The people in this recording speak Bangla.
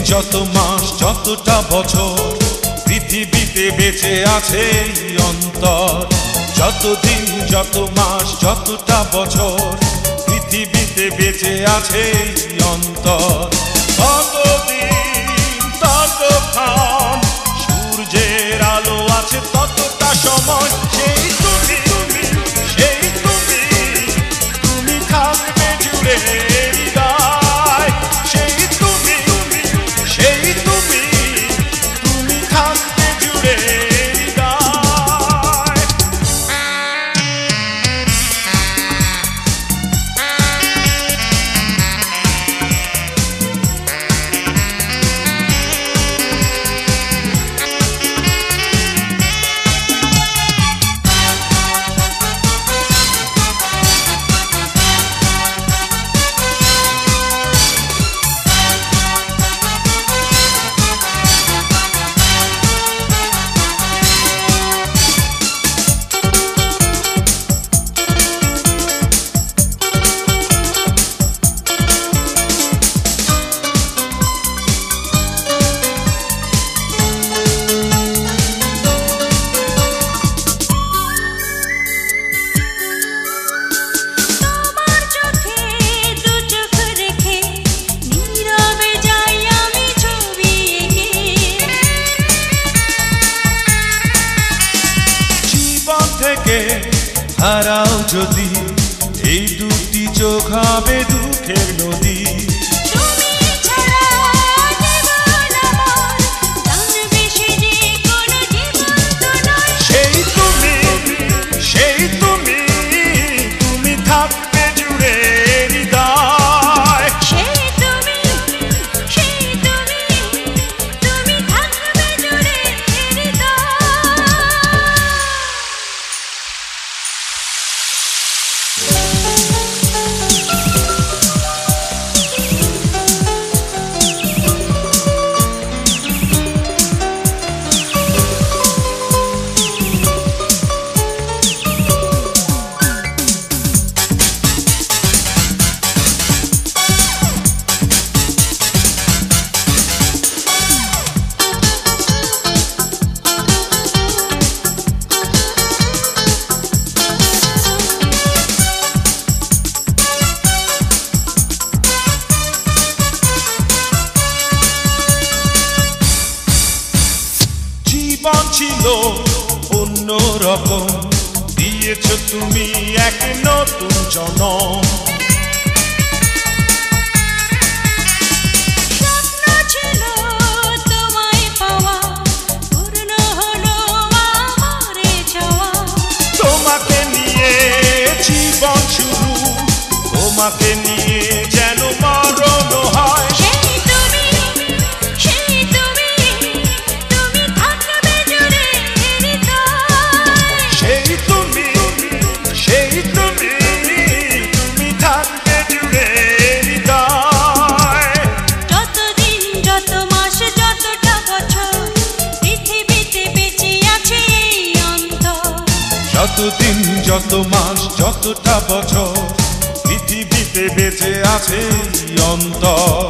যত মাস যতটা বছর পৃথিবীতে বেঁচে আছে এই অন্তর। যতদিন যত মাস যতটা বছর পৃথিবীতে বেঁচে আছে এই অন্তর। ততদিন ততক্ষণ সূর্যের আলো আছে ততটা সময়। সেই তুমি সেই তুমি তুমি থাকবে জুড়ে হৃদয়। সেই তুমি সেই তুমি তুমি থাকবে জুড়ে হৃদয়। হারাও যদি এই দুটি চোখ হবে দুঃখের নদী। সেই তুমি সেই তুমি তুমি থাকবে জুড়ে হৃদয়। সেই তুমি সেই তুমি তুমি থাকবে জুড়ে হৃদয়। জীবন ছিল অন্যরকম, দিয়েছ তুমি এক নতুন জনম। স্বপ্ন ছিল তোমায় পাওয়া, পূর্ণ হলো আমার চাওয়া। তোমাকে নিয়ে জীবন শুরু, তোমাকে নিয়ে যেন মরণ হয়। সেই তুমি সেই তুমি তুমি থাকবে জুড়ে হৃদয়। সেই তুমি সেই তুমি তুমি থাকবে জুড়ে হৃদয়। যতদিন যত মাস যতটা বছর পৃথিবীতে বেঁচে আছে এই অন্তর। যতদিন যত মাস যতটা বছর পৃথিবীতে বেঁচে আছে এই অন্তর।